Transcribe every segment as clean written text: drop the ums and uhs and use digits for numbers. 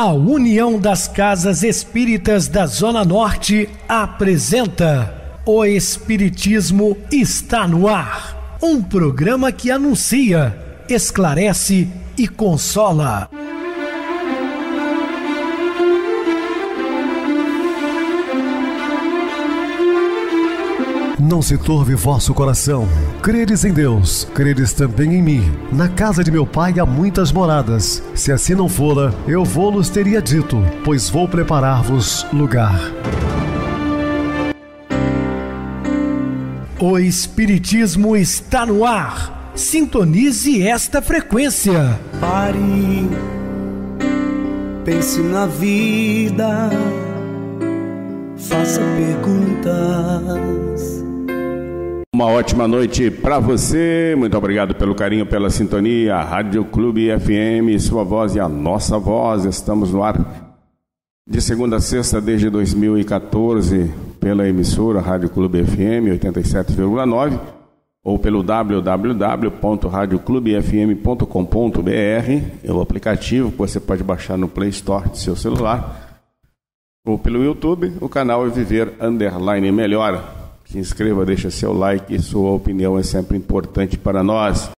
A União das Casas Espíritas da Zona Norte apresenta O Espiritismo Está no Ar, um programa que anuncia, esclarece e consola. Não se turve vosso coração. Credes em Deus, credes também em mim. Na casa de meu pai há muitas moradas. Se assim não fora, eu vou-los teria dito, pois vou preparar-vos lugar. O Espiritismo está no ar. Sintonize esta frequência. Pare, pense na vida, faça perguntas. Uma ótima noite para você, muito obrigado pelo carinho, pela sintonia. Rádio Clube FM, sua voz e a nossa voz, estamos no ar de segunda a sexta desde 2014 pela emissora Rádio Clube FM 87,9 ou pelo www.radioclubefm.com.br, é o aplicativo que você pode baixar no Play Store do seu celular, ou pelo YouTube, o canal é Viver _ Melhor. Se inscreva, deixa seu like, sua opinião é sempre importante para nós.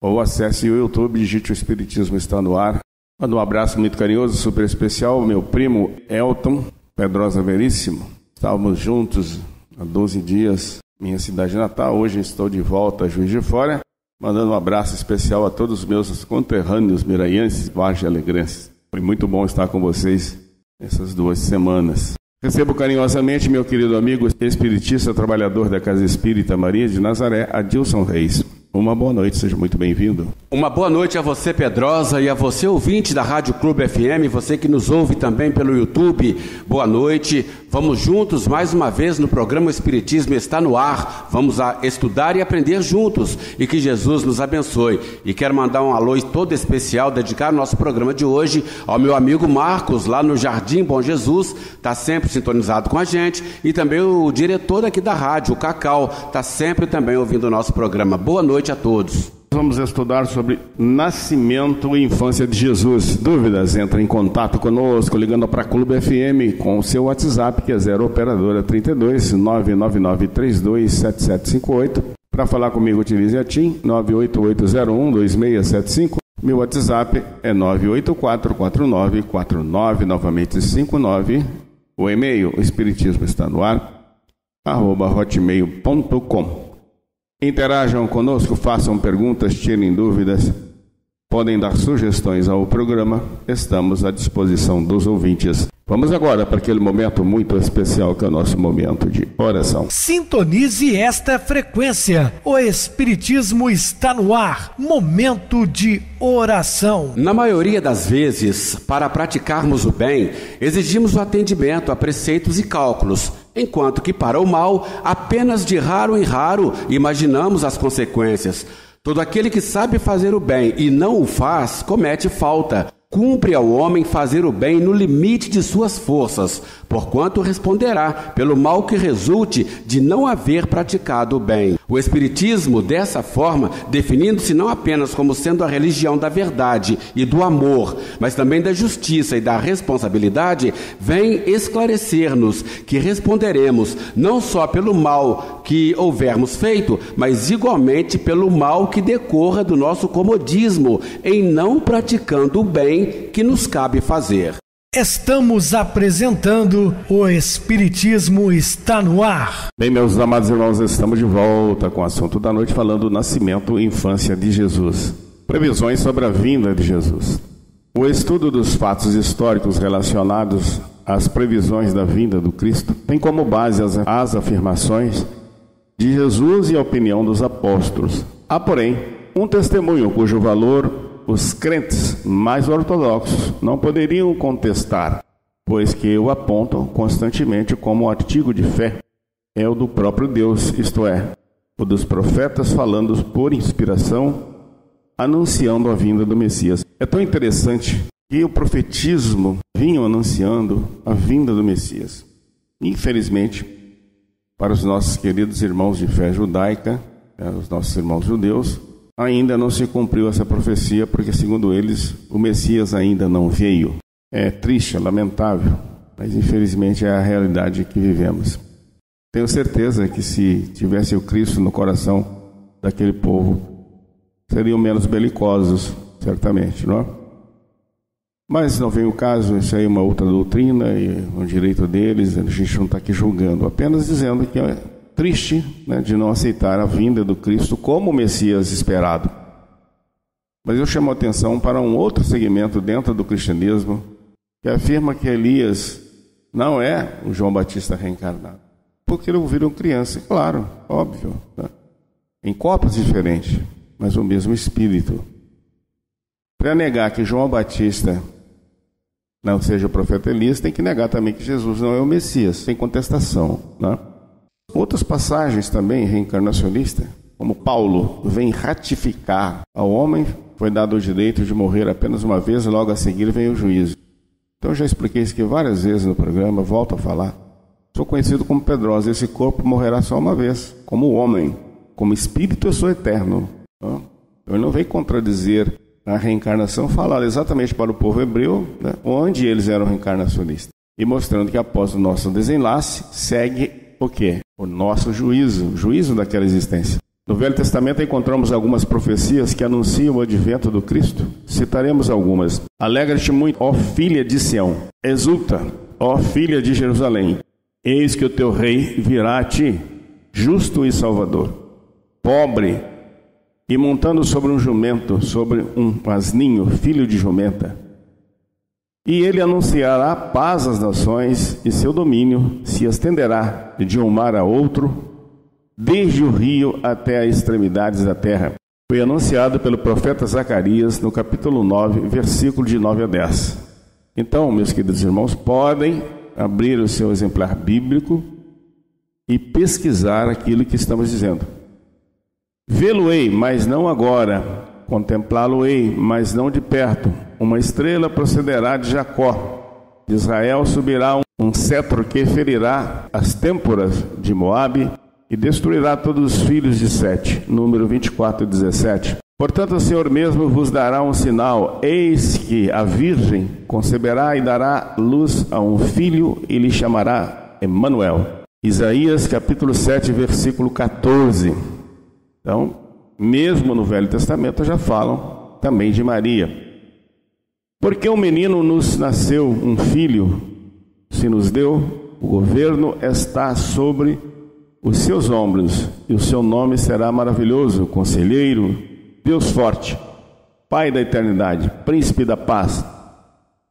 Ou acesse o YouTube, digite O Espiritismo Está no Ar. Manda um abraço muito carinhoso, super especial, ao meu primo Elton Pedrosa Veríssimo. Estávamos juntos há 12 dias, minha cidade natal. Hoje estou de volta a Juiz de Fora, mandando um abraço especial a todos os meus conterrâneos miraienses, Vargem Alegrenses. Foi muito bom estar com vocês essas 2 semanas. Recebo carinhosamente meu querido amigo espiritista, trabalhador da Casa Espírita Maria de Nazaré, Adilson Reis. Uma boa noite, seja muito bem-vindo. Uma boa noite a você, Pedrosa, e a você, ouvinte da Rádio Clube FM, você que nos ouve também pelo YouTube. Boa noite. Vamos juntos mais uma vez no programa O Espiritismo Está no Ar. Vamos estudar e aprender juntos, e que Jesus nos abençoe. E quero mandar um alô todo especial, dedicar o nosso programa de hoje ao meu amigo Marcos, lá no Jardim Bom Jesus, está sempre sintonizado com a gente, e também o diretor aqui da rádio, o Cacau, está sempre também ouvindo o nosso programa. Boa noite a todos. Vamos estudar sobre nascimento e infância de Jesus. Dúvidas? Entre em contato conosco ligando para a Clube FM com o seu WhatsApp, que é 0 operadora 32 999 32 7758. Para falar comigo, utilize a TIM 98801 2675. Meu WhatsApp é 9844949, novamente 59. O e-mail, o Espiritismo Está no Ar, @hotmail.com. Interajam conosco, façam perguntas, tirem dúvidas, podem dar sugestões ao programa, estamos à disposição dos ouvintes. Vamos agora para aquele momento muito especial que é o nosso momento de oração. Sintonize esta frequência, o Espiritismo está no ar, momento de oração. Na maioria das vezes, para praticarmos o bem, exigimos o atendimento a preceitos e cálculos, enquanto que para o mal, apenas de raro em raro, imaginamos as consequências. Todo aquele que sabe fazer o bem e não o faz, comete falta. Cumpre ao homem fazer o bem no limite de suas forças, porquanto responderá pelo mal que resulte de não haver praticado o bem. O Espiritismo, dessa forma, definindo-se não apenas como sendo a religião da verdade e do amor, mas também da justiça e da responsabilidade, vem esclarecer-nos que responderemos não só pelo mal que houvermos feito, mas igualmente pelo mal que decorra do nosso comodismo em não praticando o bem que nos cabe fazer. Estamos apresentando O Espiritismo Está no Ar. Bem, meus amados irmãos, estamos de volta com o assunto da noite, falando do nascimento e infância de Jesus. Previsões sobre a vinda de Jesus. O estudo dos fatos históricos relacionados às previsões da vinda do Cristo tem como base as afirmações de Jesus e a opinião dos apóstolos. Há, porém, um testemunho cujo valor os crentes mais ortodoxos não poderiam contestar, pois que o apontam constantemente como artigo de fé. É o do próprio Deus, isto é, o dos profetas falando por inspiração, anunciando a vinda do Messias. É tão interessante que o profetismo vinha anunciando a vinda do Messias. Infelizmente, para os nossos queridos irmãos de fé judaica, os nossos irmãos judeus, ainda não se cumpriu essa profecia, porque segundo eles, o Messias ainda não veio. É triste, é lamentável, mas infelizmente é a realidade que vivemos. Tenho certeza que se tivesse o Cristo no coração daquele povo, seriam menos belicosos, certamente, não é? Mas não vem o caso, isso aí é uma outra doutrina e um direito deles, a gente não está aqui julgando, apenas dizendo que é triste, né, de não aceitar a vinda do Cristo como o Messias esperado. Mas eu chamo a atenção para um outro segmento dentro do cristianismo que afirma que Elias não é o João Batista reencarnado, porque ele ouviram criança, claro, óbvio, né? Em corpos diferentes, mas o mesmo espírito. Para negar que João Batista não seja o profeta Elias, tem que negar também que Jesus não é o Messias, sem contestação, né? Outras passagens também reencarnacionistas, como Paulo vem ratificar ao homem, foi dado o direito de morrer apenas uma vez e logo a seguir vem o juízo. Então eu já expliquei isso aqui várias vezes no programa, volto a falar. Sou conhecido como Pedrosa, esse corpo morrerá só uma vez, como homem, como espírito eu sou eterno. Eu não venho contradizer a reencarnação, falar exatamente para o povo hebreu, né, onde eles eram reencarnacionistas, e mostrando que após o nosso desenlace, segue o quê? O nosso juízo, o juízo daquela existência. No Velho Testamento encontramos algumas profecias que anunciam o advento do Cristo. Citaremos algumas. Alegra-te muito, ó filha de Sião. Exulta, ó filha de Jerusalém. Eis que o teu rei virá a ti, justo e salvador, pobre e montando sobre um jumento, sobre um asninho, filho de jumenta. E ele anunciará paz às nações, e seu domínio se estenderá de um mar a outro, desde o rio até as extremidades da terra. Foi anunciado pelo profeta Zacarias no capítulo 9, versículo de 9 a 10. Então, meus queridos irmãos, podem abrir o seu exemplar bíblico e pesquisar aquilo que estamos dizendo. Vê-lo-ei, mas não agora. Contemplá-lo-ei, mas não de perto. Uma estrela procederá de Jacó. De Israel subirá um cetro que ferirá as têmporas de Moabe e destruirá todos os filhos de Sete. Número 24 e 17. Portanto, o Senhor mesmo vos dará um sinal. Eis que a virgem conceberá e dará luz a um filho e lhe chamará Emanuel. Isaías capítulo 7, versículo 14. Então, mesmo no Velho Testamento já falam também de Maria. Porque um menino nos nasceu, um filho se nos deu, o governo está sobre os seus ombros, e o seu nome será maravilhoso, Conselheiro, Deus forte, Pai da eternidade, Príncipe da paz,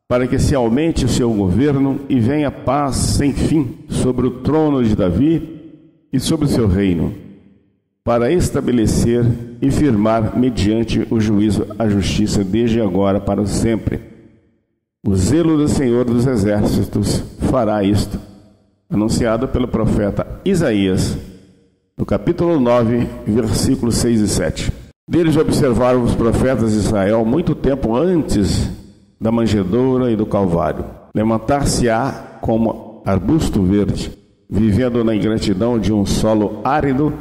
para que se aumente o seu governo e venha paz sem fim sobre o trono de Davi e sobre o seu reino, para estabelecer e firmar mediante o juízo a justiça desde agora para sempre. O zelo do Senhor dos Exércitos fará isto, anunciado pelo profeta Isaías, no capítulo 9, versículos 6 e 7. Deles observaram os profetas de Israel muito tempo antes da manjedoura e do Calvário. Levantar-se-á como arbusto verde, vivendo na ingratidão de um solo árido,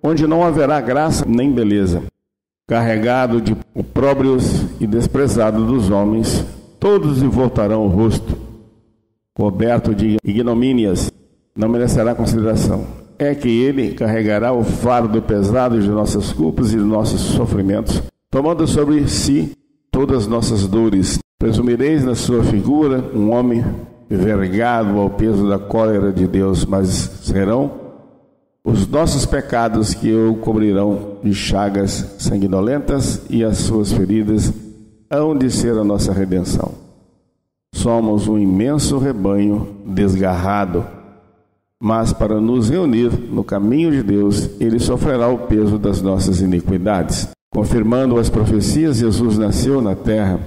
onde não haverá graça nem beleza. Carregado de opróbrios e desprezado dos homens, todos lhe voltarão o rosto. Coberto de ignomínias, não merecerá consideração. É que ele carregará o fardo pesado de nossas culpas e de nossos sofrimentos, tomando sobre si todas as nossas dores. Presumireis na sua figura um homem vergado ao peso da cólera de Deus, mas serão os nossos pecados que o cobrirão de chagas sanguinolentas, e as suas feridas hão de ser a nossa redenção. Somos um imenso rebanho desgarrado, mas para nos reunir no caminho de Deus, ele sofrerá o peso das nossas iniquidades. Confirmando as profecias, Jesus nasceu na terra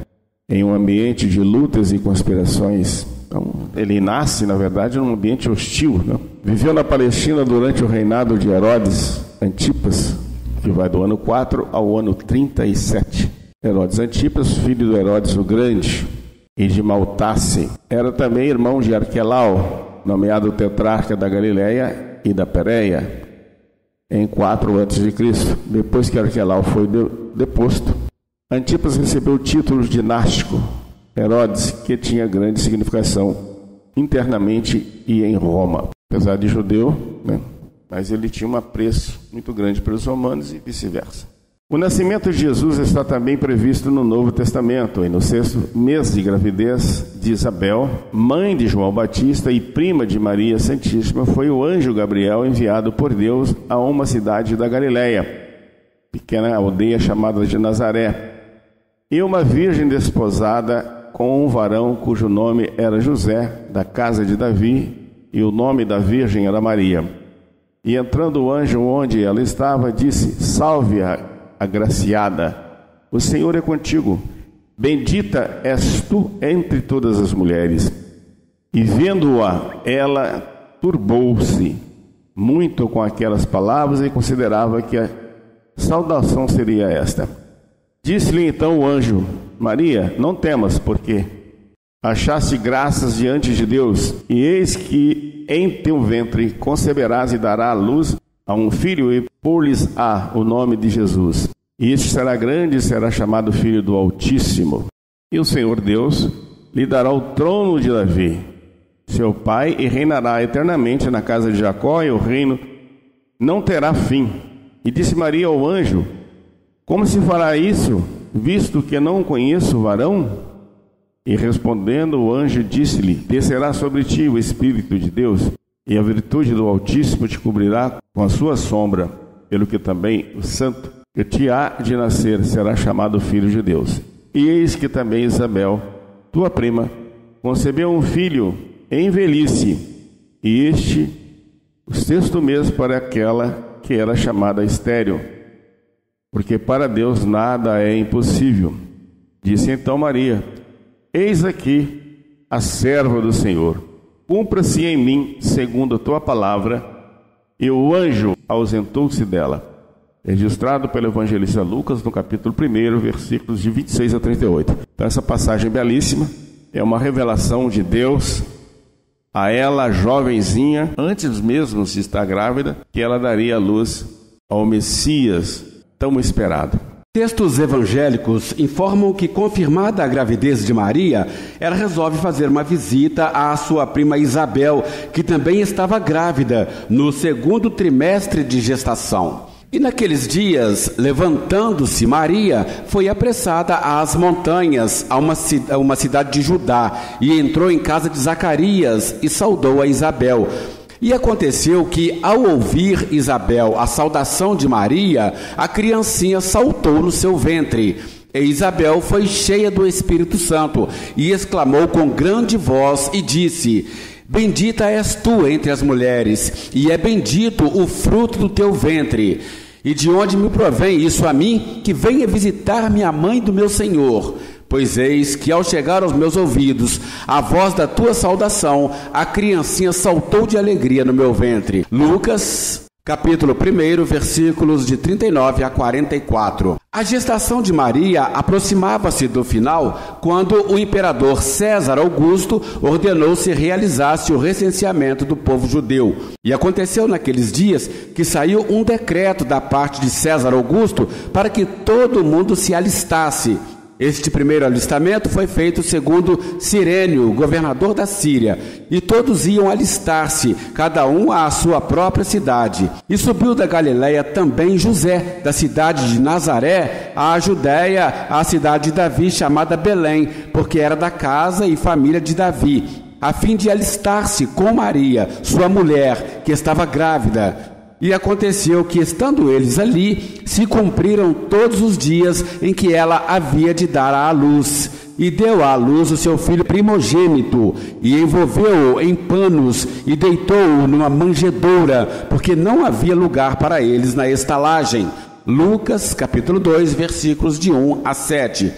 em um ambiente de lutas e conspirações. Então, ele nasce, na verdade, num ambiente hostil, né? Viveu na Palestina durante o reinado de Herodes Antipas, que vai do ano 4 ao ano 37. Herodes Antipas, filho do Herodes o Grande e de Maltasse, era também irmão de Arquelau, nomeado tetrarca da Galileia e da Pérea, em 4 a.C. Depois que Arquelau foi deposto, Antipas recebeu o título dinástico, Herodes, que tinha grande significação internamente e em Roma. Apesar de judeu, mas ele tinha um apreço muito grande pelos romanos e vice-versa. O nascimento de Jesus está também previsto no Novo Testamento, e no 6º mês de gravidez de Isabel, mãe de João Batista e prima de Maria Santíssima, foi o anjo Gabriel enviado por Deus a uma cidade da Galileia, pequena aldeia chamada de Nazaré, e uma virgem desposada com um varão cujo nome era José, da casa de Davi, e o nome da virgem era Maria. E entrando o anjo onde ela estava, disse: Salve, agraciada, o Senhor é contigo, bendita és tu entre todas as mulheres. E vendo-a, ela turbou-se muito com aquelas palavras e considerava que a saudação seria esta. Disse-lhe então o anjo: Maria, não temas, porque achaste graças diante de Deus, e eis que em teu ventre conceberás e darás à luz a um filho, e pôr-lhes-á o nome de Jesus. E este será grande e será chamado Filho do Altíssimo. E o Senhor Deus lhe dará o trono de Davi, seu pai, e reinará eternamente na casa de Jacó, e o reino não terá fim. E disse Maria ao anjo: Como se fará isso, visto que não conheço o varão? E respondendo o anjo, disse-lhe: Descerá sobre ti o Espírito de Deus, e a virtude do Altíssimo te cobrirá com a sua sombra, pelo que também o santo que te há de nascer será chamado Filho de Deus. E eis que também Isabel, tua prima, concebeu um filho em velhice, e este o 6º mês para aquela que era chamada estéril, porque para Deus nada é impossível. Disse então Maria: Eis aqui a serva do Senhor, cumpra-se em mim segundo a tua palavra. E o anjo ausentou-se dela. Registrado pelo evangelista Lucas no capítulo 1, versículos de 26 a 38. Então essa passagem belíssima é uma revelação de Deus a ela, jovenzinha, antes mesmo de estar grávida, que ela daria à luz ao Messias tão esperado. Textos evangélicos informam que, confirmada a gravidez de Maria, ela resolve fazer uma visita à sua prima Isabel, que também estava grávida, no 2º trimestre de gestação. E naqueles dias, levantando-se, Maria foi apressada às montanhas, a uma cidade de Judá, e entrou em casa de Zacarias e saudou a Isabel. E aconteceu que, ao ouvir Isabel a saudação de Maria, a criancinha saltou no seu ventre. E Isabel foi cheia do Espírito Santo e exclamou com grande voz e disse: Bendita és tu entre as mulheres, e é bendito o fruto do teu ventre. E de onde me provém isso a mim, que venha visitar-me a mãe do meu Senhor? Pois eis que, ao chegar aos meus ouvidos a voz da tua saudação, a criancinha saltou de alegria no meu ventre. Lucas, capítulo 1, versículos de 39 a 44. A gestação de Maria aproximava-se do final, quando o imperador César Augusto ordenou se realizasse o recenseamento do povo judeu. E aconteceu naqueles dias que saiu um decreto da parte de César Augusto para que todo mundo se alistasse. Este primeiro alistamento foi feito segundo Cirênio, governador da Síria, e todos iam alistar-se, cada um à sua própria cidade. E subiu da Galileia também José, da cidade de Nazaré, à Judéia, à cidade de Davi, chamada Belém, porque era da casa e família de Davi, a fim de alistar-se com Maria, sua mulher, que estava grávida. E aconteceu que, estando eles ali, se cumpriram todos os dias em que ela havia de dar à luz. E deu à luz o seu filho primogênito, e envolveu-o em panos, e deitou-o numa manjedoura, porque não havia lugar para eles na estalagem. Lucas, capítulo 2, versículos de 1 a 7.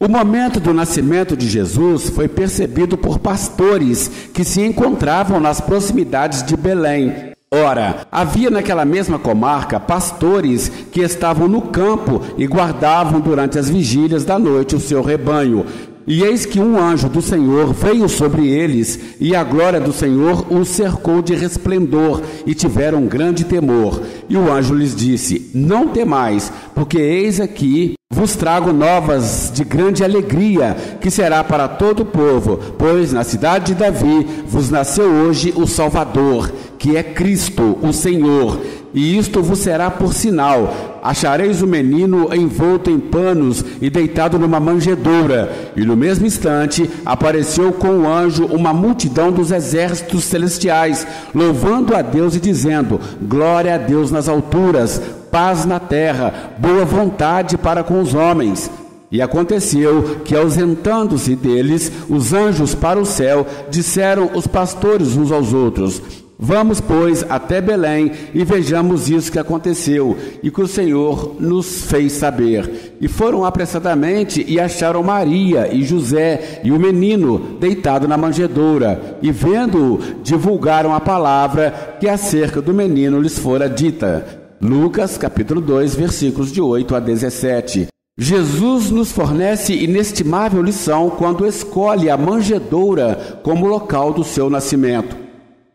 O momento do nascimento de Jesus foi percebido por pastores que se encontravam nas proximidades de Belém. Ora, havia naquela mesma comarca pastores que estavam no campo e guardavam durante as vigílias da noite o seu rebanho. E eis que um anjo do Senhor veio sobre eles, e a glória do Senhor os cercou de resplendor, e tiveram grande temor. E o anjo lhes disse: Não temais, porque eis aqui vos trago novas de grande alegria, que será para todo o povo, pois na cidade de Davi vos nasceu hoje o Salvador, que é Cristo, o Senhor. E isto vos será por sinal: achareis o menino envolto em panos e deitado numa manjedoura. E no mesmo instante apareceu com o anjo uma multidão dos exércitos celestiais, louvando a Deus e dizendo: glória a Deus nas alturas, paz na terra, boa vontade para com os homens. E aconteceu que, ausentando-se deles os anjos para o céu, disseram os pastores uns aos outros: vamos, pois, até Belém e vejamos isso que aconteceu e que o Senhor nos fez saber. E foram apressadamente e acharam Maria e José e o menino deitado na manjedoura. E vendo-o, divulgaram a palavra que acerca do menino lhes fora dita. Lucas, capítulo 2, versículos de 8 a 17. Jesus nos fornece inestimável lição quando escolhe a manjedoura como local do seu nascimento.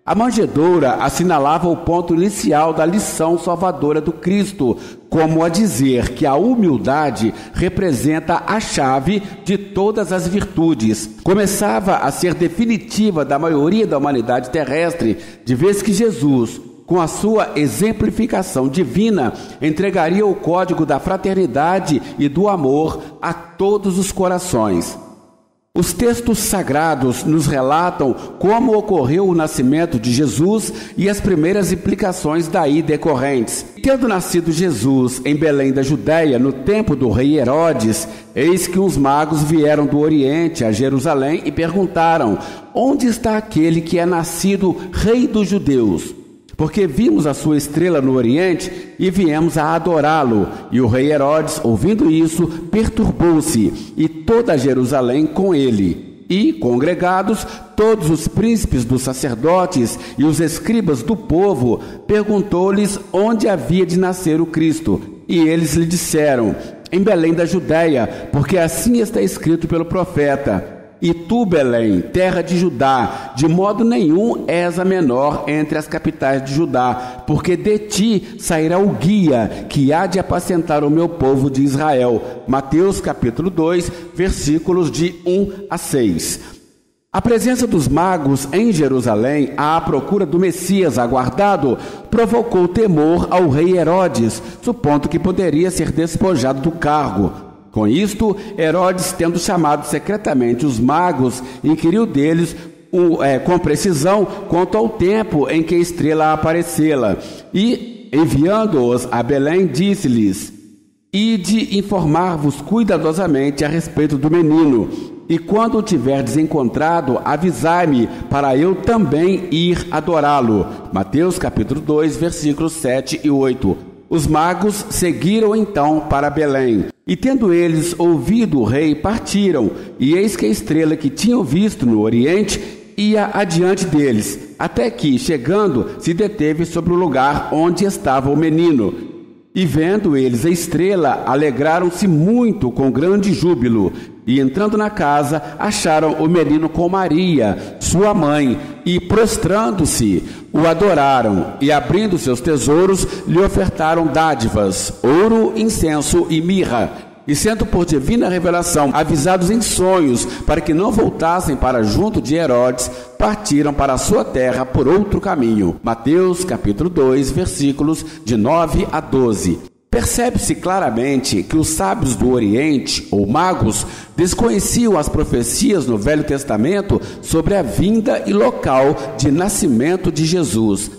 A manjedoura assinalava o ponto inicial da lição salvadora do Cristo, como a dizer que a humildade representa a chave de todas as virtudes. Começava a ser definitiva da maioria da humanidade terrestre, de vez que Jesus, com a sua exemplificação divina, entregaria o código da fraternidade e do amor a todos os corações. Os textos sagrados nos relatam como ocorreu o nascimento de Jesus e as primeiras implicações daí decorrentes. Tendo nascido Jesus em Belém da Judéia, no tempo do rei Herodes, eis que uns magos vieram do Oriente a Jerusalém e perguntaram: onde está aquele que é nascido rei dos judeus? Porque vimos a sua estrela no Oriente e viemos a adorá-lo. E o rei Herodes, ouvindo isso, perturbou-se, e toda Jerusalém com ele. E, congregados, todos os príncipes dos sacerdotes e os escribas do povo, perguntou-lhes onde havia de nascer o Cristo. E eles lhe disseram: em Belém da Judéia, porque assim está escrito pelo profeta: e tu, Belém, terra de Judá, de modo nenhum és a menor entre as capitais de Judá, porque de ti sairá o guia que há de apacentar o meu povo de Israel. Mateus capítulo 2, versículos de 1 a 6. A presença dos magos em Jerusalém, à procura do Messias aguardado, provocou temor ao rei Herodes, supondo que poderia ser despojado do cargo. Com isto, Herodes, tendo chamado secretamente os magos, inquiriu deles com precisão quanto ao tempo em que a estrela aparecera. E, enviando-os a Belém, disse-lhes: ide informar-vos cuidadosamente a respeito do menino, e quando o tiverdes encontrado, avisai-me, para eu também ir adorá-lo. Mateus capítulo 2, versículos 7 e 8. Os magos seguiram então para Belém. E tendo eles ouvido o rei, partiram, e eis que a estrela que tinham visto no Oriente ia adiante deles, até que, chegando, se deteve sobre o lugar onde estava o menino. E vendo eles a estrela, alegraram-se muito com grande júbilo. E entrando na casa, acharam o menino com Maria, sua mãe, e prostrando-se, o adoraram, e abrindo seus tesouros, lhe ofertaram dádivas, ouro, incenso e mirra. E sendo por divina revelação avisados em sonhos, para que não voltassem para junto de Herodes, partiram para a sua terra por outro caminho. Mateus capítulo 2, versículos de 9 a 12. Percebe-se claramente que os sábios do Oriente, ou magos, desconheciam as profecias no Velho Testamento sobre a vinda e local de nascimento de Jesus.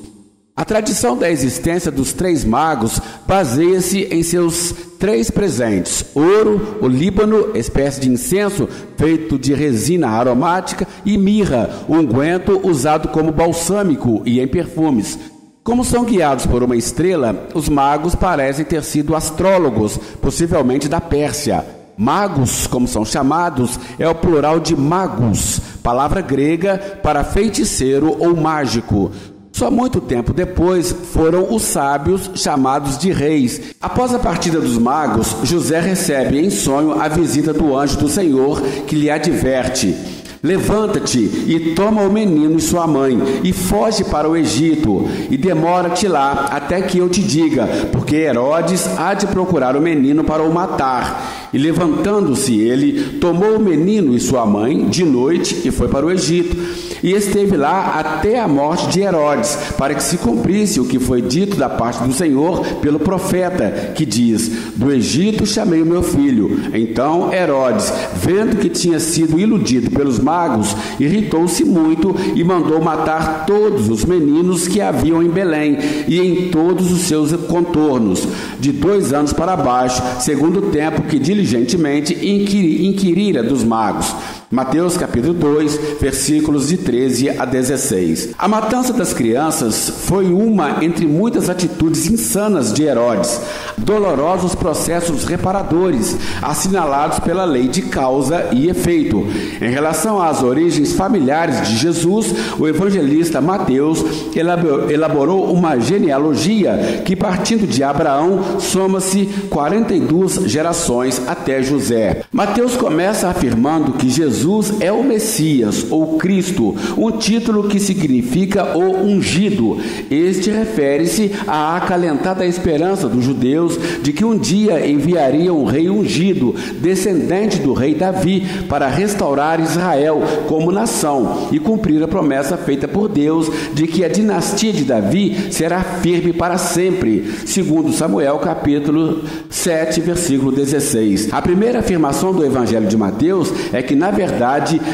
A tradição da existência dos três magos baseia-se em seus três presentes: ouro, olíbano, espécie de incenso feito de resina aromática, e mirra, unguento usado como balsâmico e em perfumes. Como são guiados por uma estrela, os magos parecem ter sido astrólogos, possivelmente da Pérsia. Magos, como são chamados, é o plural de magus, palavra grega para feiticeiro ou mágico. Só muito tempo depois foram os sábios chamados de reis. Após a partida dos magos, José recebe em sonho a visita do anjo do Senhor, que lhe adverte: levanta-te e toma o menino e sua mãe, e foge para o Egito, e demora-te lá, até que eu te diga, porque Herodes há de procurar o menino para o matar. E levantando-se ele, tomou o menino e sua mãe de noite e foi para o Egito. E esteve lá até a morte de Herodes, para que se cumprisse o que foi dito da parte do Senhor pelo profeta, que diz: do Egito chamei o meu filho. Então Herodes, vendo que tinha sido iludido pelos magos, irritou-se muito e mandou matar todos os meninos que haviam em Belém e em todos os seus contornos, de 2 anos para baixo, segundo o tempo que diligentemente inquirira dos magos. Mateus capítulo 2, versículos de 13 a 16. A matança das crianças foi uma entre muitas atitudes insanas de Herodes, dolorosos processos reparadores, assinalados pela lei de causa e efeito. Em relação às origens familiares de Jesus, o evangelista Mateus elaborou uma genealogia que, partindo de Abraão, soma-se 42 gerações até José. Mateus começa afirmando que Jesus é o Messias, ou Cristo, um título que significa o ungido. Este refere-se à acalentada esperança dos judeus de que um dia enviaria um rei ungido, descendente do rei Davi, para restaurar Israel como nação e cumprir a promessa feita por Deus de que a dinastia de Davi será firme para sempre, segundo Samuel capítulo 7, versículo 16. A primeira afirmação do Evangelho de Mateus é que, na verdade,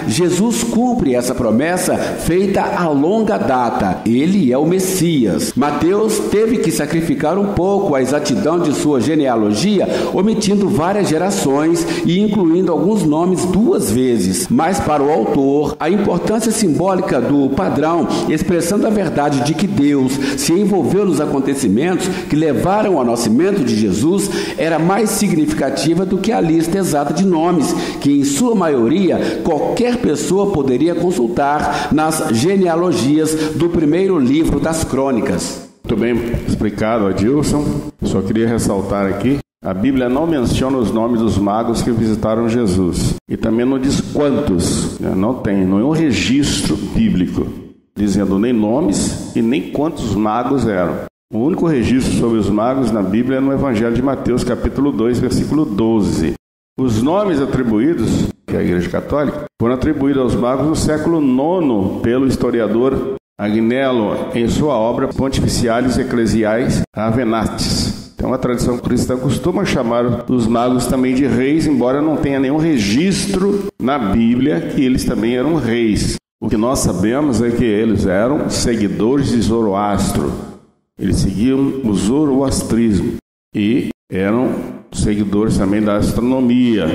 Jesus cumpre essa promessa feita a longa data. Ele é o Messias. Mateus teve que sacrificar um pouco a exatidão de sua genealogia, omitindo várias gerações e incluindo alguns nomes 2 vezes. Mas para o autor, a importância simbólica do padrão, expressando a verdade de que Deus se envolveu nos acontecimentos que levaram ao nascimento de Jesus, era mais significativa do que a lista exata de nomes, que em sua maioria qualquer pessoa poderia consultar nas genealogias do primeiro livro das Crônicas. Muito bem explicado, Adilson. Só queria ressaltar aqui: a Bíblia não menciona os nomes dos magos que visitaram Jesus. E também não diz quantos. Não tem nenhum registro bíblico dizendo nem nomes e nem quantos magos eram. O único registro sobre os magos na Bíblia é no Evangelho de Mateus, capítulo 2, versículo 12. Os nomes atribuídos, que é a Igreja Católica, foram atribuídos aos magos no século IX pelo historiador Agnello, em sua obra Pontificialis Ecclesiae Ravenatis. Então a tradição cristã costuma chamar os magos também de reis, embora não tenha nenhum registro na Bíblia que eles também eram reis. O que nós sabemos é que eles eram seguidores de Zoroastro. Eles seguiam o zoroastrismo e eram seguidores também da astronomia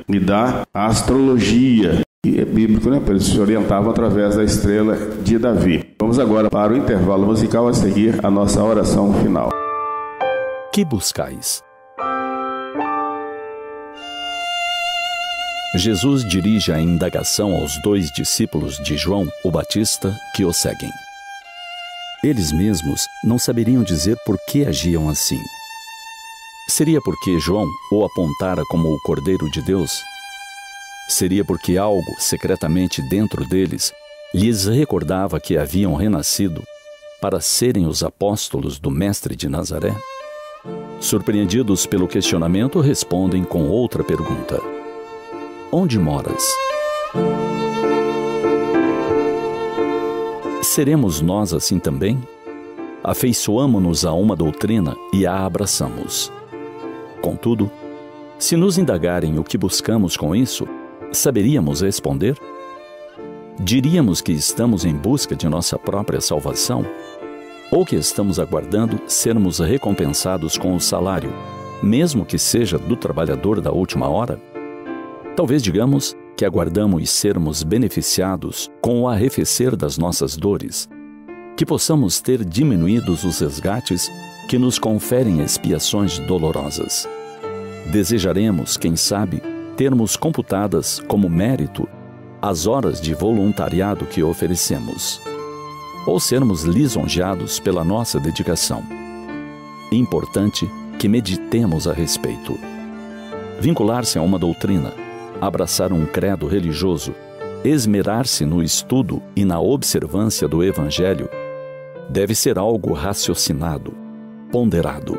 e da astrologia. E é bíblico, né? Eles se orientavam através da estrela de Davi. Vamos agora para o intervalo musical, a seguir a nossa oração final. Que buscais? Jesus dirige a indagação aos 2 discípulos de João, o Batista, que o seguem. Eles mesmos não saberiam dizer por que agiam assim. Seria porque João o apontara como o Cordeiro de Deus? Seria porque algo secretamente dentro deles lhes recordava que haviam renascido para serem os apóstolos do Mestre de Nazaré? Surpreendidos pelo questionamento, respondem com outra pergunta: onde moras? Seremos nós assim também? Afeiçoamo-nos a uma doutrina e a abraçamos. Contudo, se nos indagarem o que buscamos com isso, saberíamos responder? Diríamos que estamos em busca de nossa própria salvação? Ou que estamos aguardando sermos recompensados com o salário, mesmo que seja do trabalhador da última hora? Talvez digamos que aguardamos sermos beneficiados com o arrefecer das nossas dores, que possamos ter diminuídos os resgates que nos conferem expiações dolorosas. Desejaremos, quem sabe, termos computadas como mérito as horas de voluntariado que oferecemos, ou sermos lisonjeados pela nossa dedicação. Importante que meditemos a respeito. Vincular-se a uma doutrina, abraçar um credo religioso, esmerar-se no estudo e na observância do Evangelho deve ser algo raciocinado, ponderado.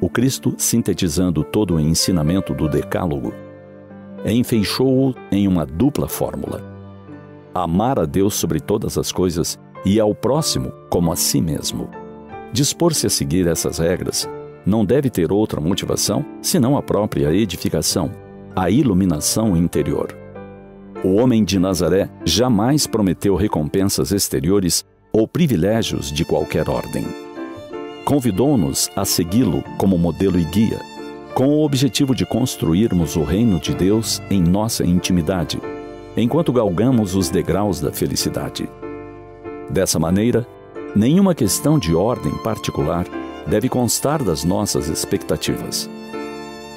O Cristo, sintetizando todo o ensinamento do Decálogo, enfeixou-o em uma dupla fórmula: amar a Deus sobre todas as coisas e ao próximo como a si mesmo. Dispor-se a seguir essas regras não deve ter outra motivação senão a própria edificação, a iluminação interior. O homem de Nazaré jamais prometeu recompensas exteriores ou privilégios de qualquer ordem. Convidou-nos a segui-lo como modelo e guia, com o objetivo de construirmos o reino de Deus em nossa intimidade, enquanto galgamos os degraus da felicidade. Dessa maneira, nenhuma questão de ordem particular deve constar das nossas expectativas.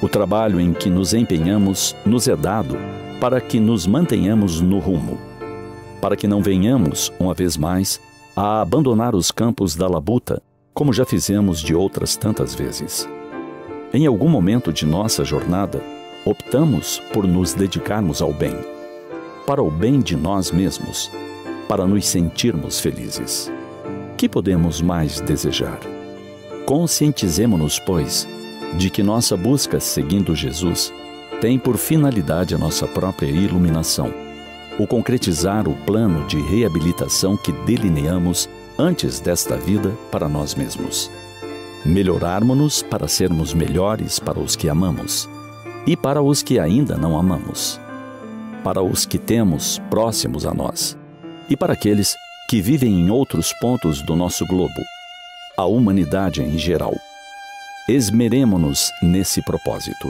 O trabalho em que nos empenhamos nos é dado para que nos mantenhamos no rumo, para que não venhamos, uma vez mais, a abandonar os campos da labuta, como já fizemos de outras tantas vezes. Em algum momento de nossa jornada, optamos por nos dedicarmos ao bem, para o bem de nós mesmos, para nos sentirmos felizes. Que podemos mais desejar? Conscientizemo-nos, pois, de que nossa busca seguindo Jesus tem por finalidade a nossa própria iluminação, o concretizar o plano de reabilitação que delineamos antes desta vida para nós mesmos. Melhorarmos-nos para sermos melhores para os que amamos e para os que ainda não amamos, para os que temos próximos a nós e para aqueles que vivem em outros pontos do nosso globo, a humanidade em geral. Esmeremo-nos nesse propósito.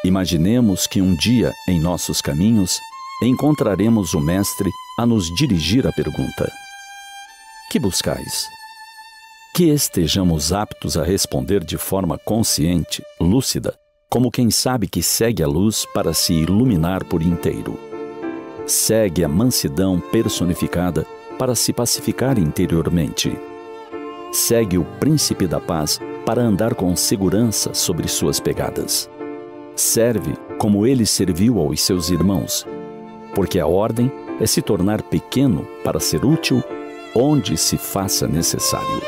Imaginemos que um dia, em nossos caminhos, encontraremos o Mestre a nos dirigir a pergunta: que buscais? Que estejamos aptos a responder de forma consciente, lúcida, como quem sabe que segue a luz para se iluminar por inteiro. Segue a mansidão personificada para se pacificar interiormente. Segue o Príncipe da Paz para andar com segurança sobre suas pegadas. Serve como ele serviu aos seus irmãos, porque a ordem é se tornar pequeno para ser útil onde se faça necessário.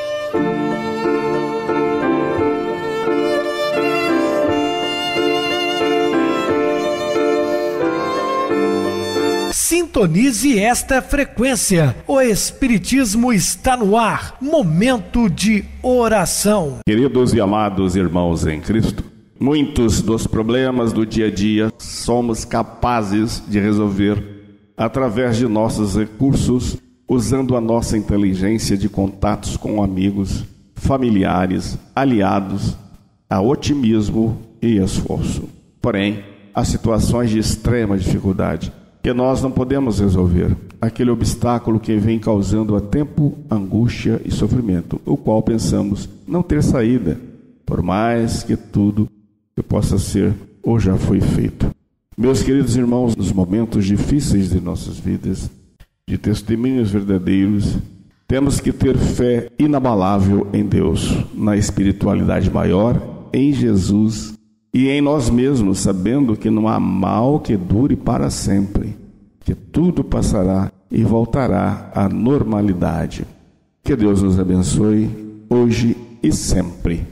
Sintonize esta frequência. O Espiritismo está no ar. Momento de oração. Queridos e amados irmãos em Cristo, muitos dos problemas do dia a dia somos capazes de resolver através de nossos recursos, usando a nossa inteligência de contatos com amigos, familiares, aliados, a otimismo e esforço. Porém, há situações de extrema dificuldade que nós não podemos resolver. Aquele obstáculo que vem causando a tempo angústia e sofrimento, o qual pensamos não ter saída, por mais que tudo que possa ser ou já foi feito. Meus queridos irmãos, nos momentos difíceis de nossas vidas, de testemunhos verdadeiros, temos que ter fé inabalável em Deus, na espiritualidade maior, em Jesus e em nós mesmos, sabendo que não há mal que dure para sempre, que tudo passará e voltará à normalidade. Que Deus nos abençoe hoje e sempre.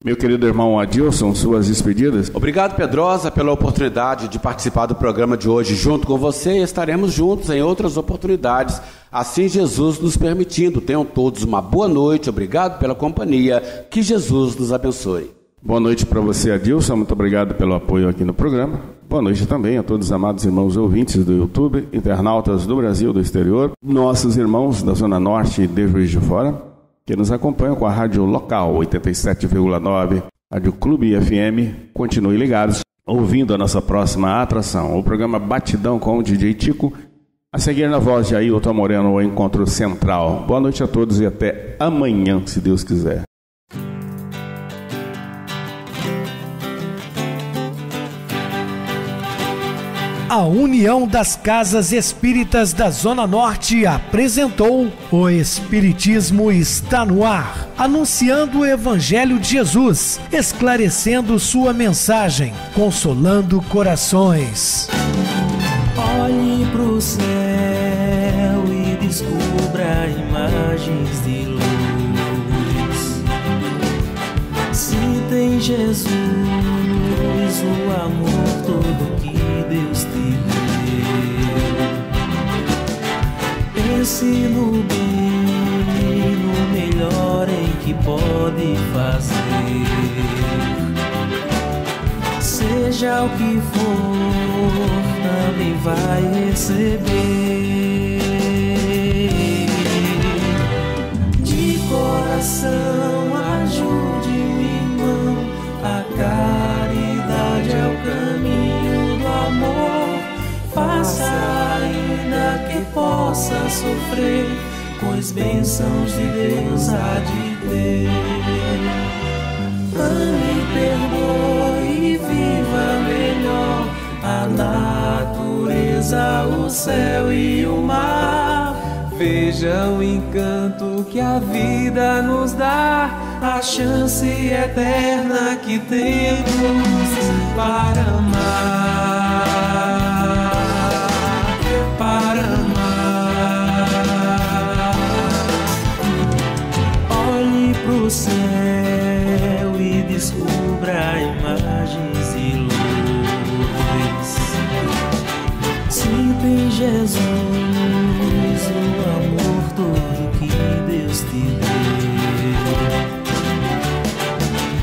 Meu querido irmão Adilson, suas despedidas. Obrigado, Pedrosa, pela oportunidade de participar do programa de hoje junto com você. Estaremos juntos em outras oportunidades, assim Jesus nos permitindo. Tenham todos uma boa noite, obrigado pela companhia, que Jesus nos abençoe. Boa noite para você, Adilson, muito obrigado pelo apoio aqui no programa. Boa noite também a todos os amados irmãos ouvintes do YouTube, internautas do Brasil e do exterior, nossos irmãos da Zona Norte e de Juiz de Fora, que nos acompanham com a rádio local 87,9, Rádio Clube FM. Continue ligados, ouvindo a nossa próxima atração, o programa Batidão com o DJ Tico, a seguir na voz de Ailton Moreno, o Encontro Central. Boa noite a todos e até amanhã, se Deus quiser. A União das Casas Espíritas da Zona Norte apresentou O Espiritismo está no ar, anunciando o Evangelho de Jesus, esclarecendo sua mensagem, consolando corações. Olhe céu e descubra imagens de luz. Sinta em Jesus o amor todo que Deus te deu. Pense no bem, no melhor em que pode fazer. Seja o que for, também vai receber. De coração, ajude o irmão. A caridade é o caminho do amor. Faça ainda que possa sofrer, pois bênçãos de Deus há de ter. Ame, perdoe e viva melhor a natureza, o céu e o mar. Veja o encanto que a vida nos dá, a chance eterna que temos para amar, para amar. Olhe pro céu e descubra imagens de luz. Sinta em Jesus o amor todo que Deus te deu.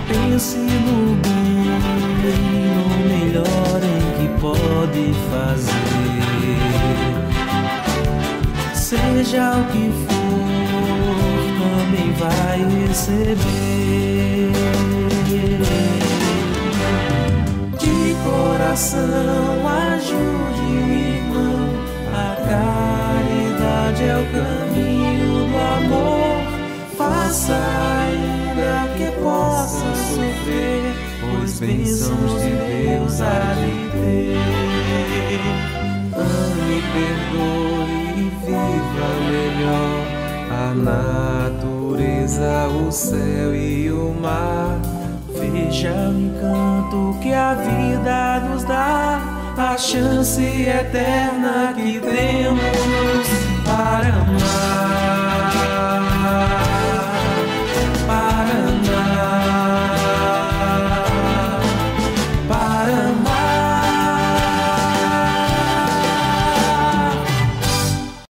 Pense no bem, no melhor em que pode fazer. Seja o que for, também vai receber. De coração, ajude o irmão. A caridade é o caminho do amor. Faça ainda que possa sofrer, pois bênçãos de Deus há de ter. Ame, perdoe e viva melhor a natureza, o céu e o mar. Veja o encanto que a vida nos dá, a chance eterna que temos